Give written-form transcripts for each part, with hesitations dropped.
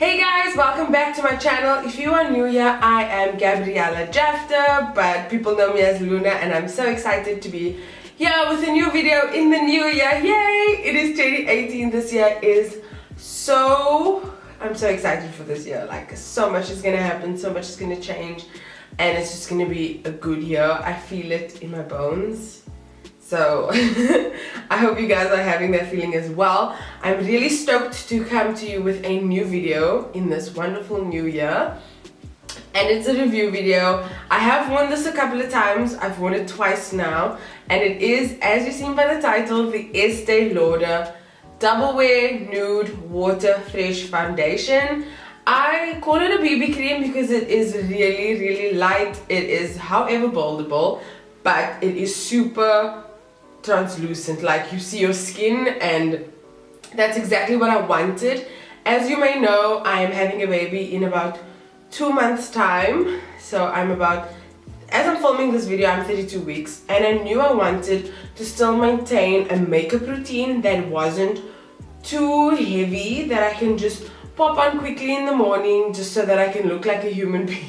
Hey guys, welcome back to my channel. If you are new here, I am Gabriella Jaftha, but people know me as Luna, and I'm so excited to be here with a new video in the new year. Yay! It is 2018. This year is I'm so excited for this year. Like, so much is gonna happen, so much is gonna change, and it's just gonna be a good year. I feel it in my bones. So I hope you guys are having that feeling as well. I'm really stoked to come to you with a new video in this wonderful new year. And it's a review video. I have worn this a couple of times. I've worn it twice now. And it is, as you've seen by the title, the Estee Lauder Double Wear Nude Water Fresh Foundation. I call it a BB cream because it is really light. It is, however, boldable, but it is super translucent. Like, you see your skin, and that's exactly what I wanted. As you may know, I am having a baby in about 2 months time. So as I'm filming this video, I'm 32 weeks, and I knew I wanted to still maintain a makeup routine that wasn't too heavy, that I can just pop on quickly in the morning just so that I can look like a human being.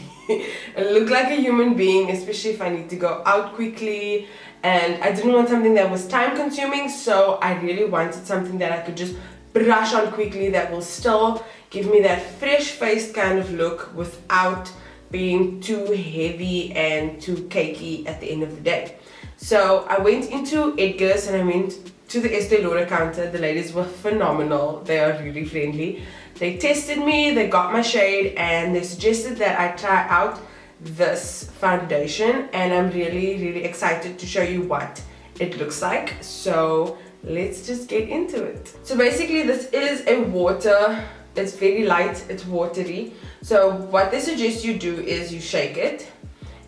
Especially if I need to go out quickly. And I didn't want something that was time consuming, so I really wanted something that I could just brush on quickly that will still give me that fresh faced kind of look without being too heavy and too cakey at the end of the day. So I went into Edgar's and I went to the Estee Lauder counter. The ladies were phenomenal. They are really friendly. They tested me, they got my shade, and they suggested that I try out this foundation, and I'm really excited to show you what it looks like. So let's just get into it. So basically, this is a water. It's very light, it's watery. So what they suggest you do is you shake it,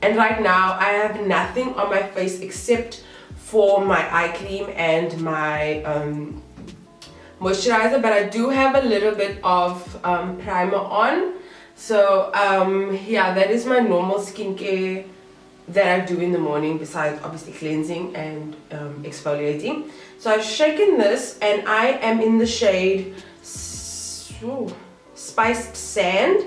and right now I have nothing on my face except for my eye cream and my moisturizer, but I do have a little bit of primer on. So yeah, that is my normal skincare that I do in the morning, besides obviously cleansing and exfoliating. So I've shaken this, and I am in the shade Spiced Sand.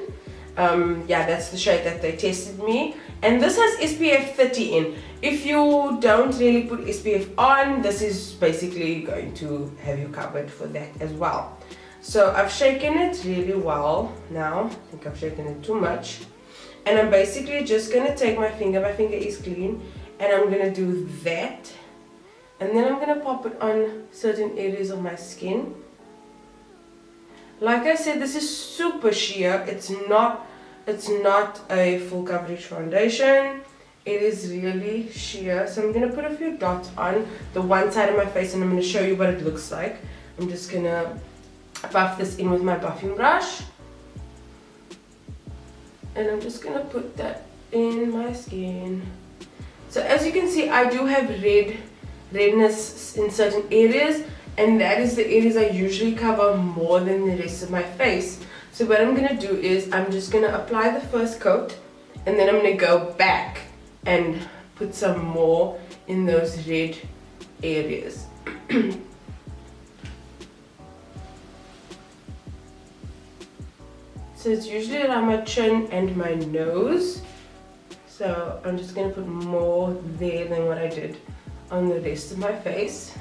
Yeah, that's the shade that they tested me, and this has SPF 30 in. If you don't really put SPF on, this is basically going to have you covered for that as well. So I've shaken it really well now. I think I've shaken it too much. And I'm basically just going to take my finger is clean, and I'm going to do that. And then I'm going to pop it on certain areas of my skin. Like I said, this is super sheer. It's not a full coverage foundation. It is really sheer. So I'm going to put a few dots on the one side of my face, and I'm going to show you what it looks like. I'm just going to buff this in with my buffing brush, and I'm just gonna put that in my skin. So as you can see, I do have redness in certain areas, and that is the areas I usually cover more than the rest of my face. So what I'm gonna do is I'm just gonna apply the first coat, and then I'm gonna go back and put some more in those red areas. So it's usually around my chin and my nose. So I'm just going to put more there than what I did on the rest of my face.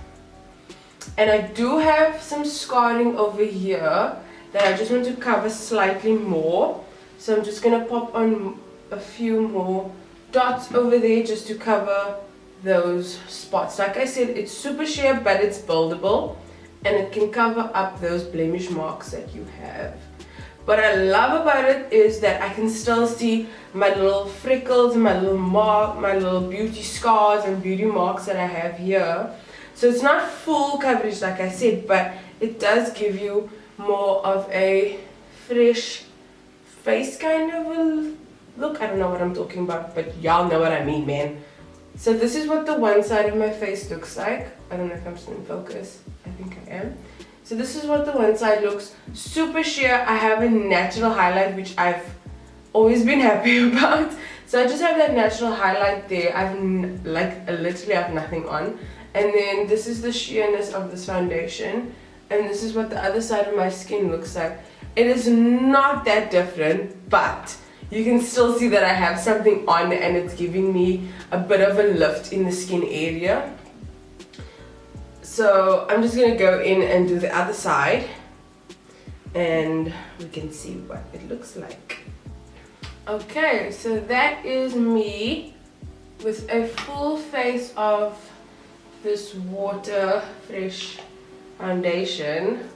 And I do have some scarring over here that I just want to cover slightly more. So I'm just going to pop on a few more dots over there just to cover those spots. Like I said, it's super sheer, but it's buildable, and it can cover up those blemish marks that you have. What I love about it is that I can still see my little freckles, my little beauty scars and beauty marks that I have here. So it's not full coverage, like I said, but it does give you more of a fresh face kind of a look. I don't know what I'm talking about, but y'all know what I mean, man. So this is what the one side of my face looks like. I don't know if I'm still in focus. I think I am. So this is what the one side looks. Super sheer. I have a natural highlight, which I've always been happy about. So I just have that natural highlight there. I literally have nothing on. And then this is the sheerness of this foundation. And this is what the other side of my skin looks like. it is not that different, but you can still see that I have something on and it's giving me a bit of a lift in the skin area. So I'm just gonna go in and do the other side and we can see what it looks like. Okay, so that is me with a full face of this Water Fresh foundation.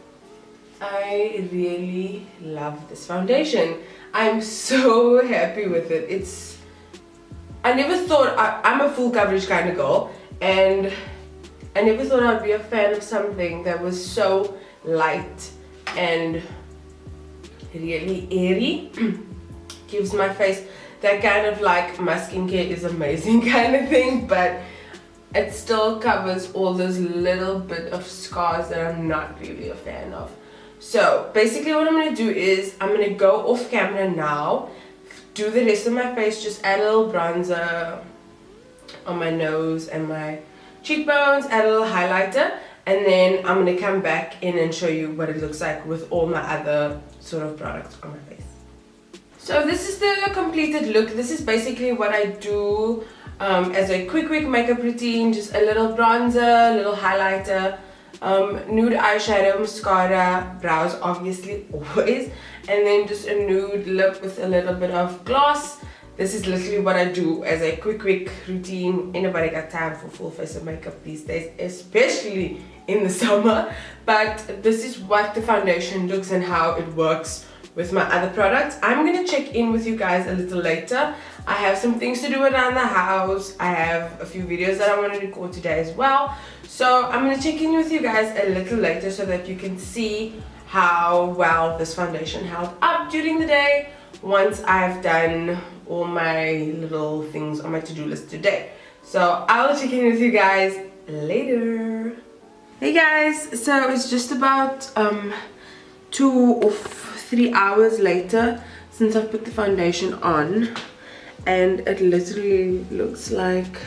I really love this foundation. I'm so happy with it. I never thought, I'm a full coverage kind of girl, and I never thought I'd be a fan of something that was so light and really airy. Gives my face that kind of like my skincare is amazing kind of thing, but it still covers all those little bit of scars that I'm not really a fan of. So basically what I'm going to do is I'm going to go off camera now, do the rest of my face, just add a little bronzer on my nose and my cheekbones, add a little highlighter, and then I'm going to come back in and show you what it looks like with all my other sort of products on my face. So this is the completed look. This is basically what I do as a quick makeup routine. Just a little bronzer, a little highlighter, nude eyeshadow, mascara, brows obviously always, and then just a nude lip with a little bit of gloss. This is literally what I do as a quick routine. Anybody got time for full face of makeup these days, especially in the summer? But this is what the foundation looks and how it works with my other products. I'm gonna check in with you guys a little later. I have some things to do around the house. I have a few videos that I want to record today as well. So I'm gonna check in with you guys a little later so that you can see how well this foundation held up during the day once I've done all my little things on my to-do list today. So I'll check in with you guys later. Hey guys, so it's just about 2 or 3 hours later since I've put the foundation on, and it literally looks like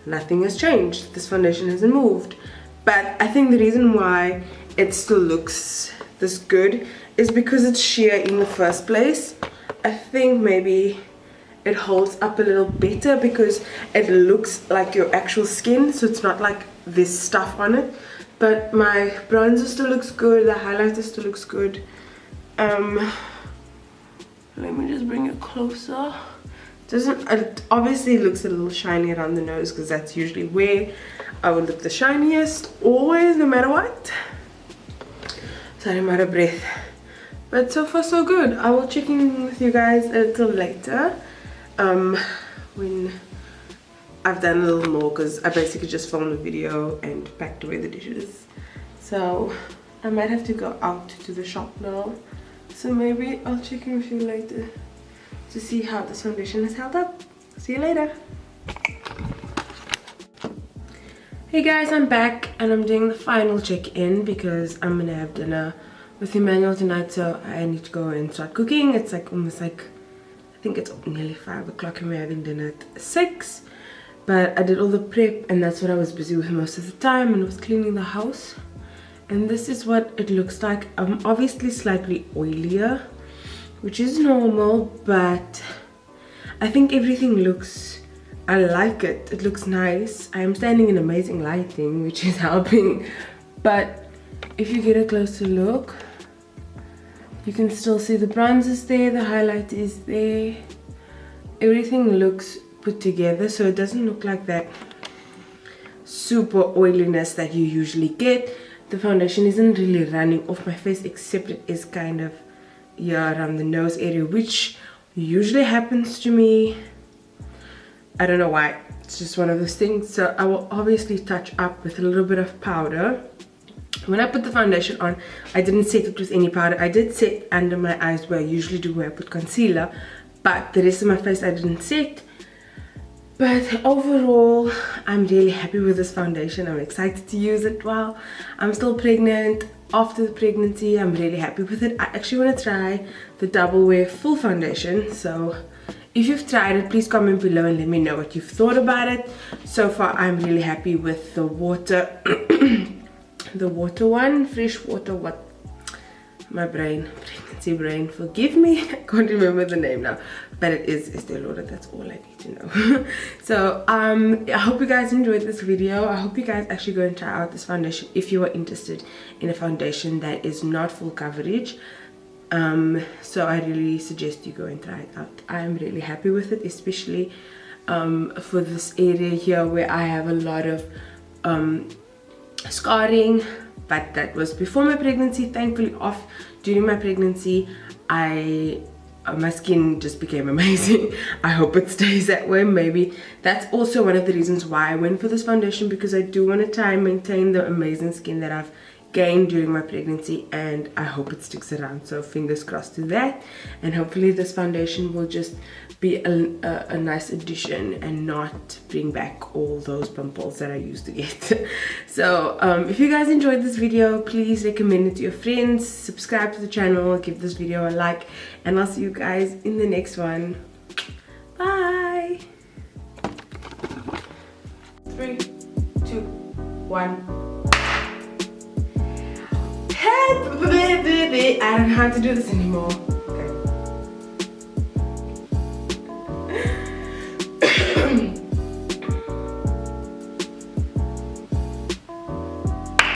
nothing has changed. This foundation hasn't moved, but I think the reason why it still looks this good is because it's sheer in the first place. I think maybe it holds up a little better because it looks like your actual skin, so it's not like this stuff on it. But my bronzer still looks good, the highlighter still looks good. Let me just bring it closer. It obviously looks a little shiny around the nose because that's usually where I would look the shiniest, always, no matter what. Sorry, I'm out of breath. But so far so good. I will check in with you guys a little later when I've done a little more, because I basically just filmed a video and packed away the dishes. So I might have to go out to the shop now. So maybe I'll check in with you later to see how this foundation has held up. See you later. Hey guys, I'm back and I'm doing the final check-in because I'm gonna have dinner with Emmanuel tonight, so I need to go and start cooking. It's like almost like, I think it's nearly 5 o'clock and we're having dinner at 6. But I did all the prep and that's what I was busy with most of the time, and was cleaning the house. And this is what it looks like. I'm obviously slightly oilier, which is normal, but I think everything looks, I like it. It looks nice. I am standing in amazing lighting, which is helping. But if you get a closer look, you can still see the bronzer's there, the highlight is there. Everything looks put together, so it doesn't look like that super oiliness that you usually get. The foundation isn't really running off my face, except it is kind of around the nose area, which usually happens to me. I don't know why, it's just one of those things. So I will obviously touch up with a little bit of powder. When I put the foundation on, I didn't set it with any powder. I did set under my eyes where I usually do, where I put concealer, but the rest of my face I didn't set. But overall, I'm really happy with this foundation. I'm excited to use it while I'm still pregnant. After the pregnancy, I'm really happy with it. I actually want to try the double wear full foundation. So if you've tried it, please comment below and let me know what you've thought about it. So far, I'm really happy with the water, the water one, fresh water, what? my brain, pregnancy brain, forgive me. I can't remember the name now, but it is Estee Lauder. That's all I need to know. So I hope you guys enjoyed this video. I hope you guys actually go and try out this foundation if you are interested in a foundation that is not full coverage. So I really suggest you go and try it out. I'm really happy with it, especially for this area here where I have a lot of scarring, but that was before my pregnancy. Thankfully off during my pregnancy, my skin just became amazing. I hope it stays that way. Maybe that's also one of the reasons why I went for this foundation, because I do want to try and maintain the amazing skin that I've gained during my pregnancy, and I hope it sticks around. So fingers crossed to that, and hopefully this foundation will just be a nice addition and not bring back all those pimples that I used to get. So if you guys enjoyed this video, please recommend it to your friends, subscribe to the channel, give this video a like, and I'll see you guys in the next one. Bye. 3, 2, 1. I don't know how to do this anymore.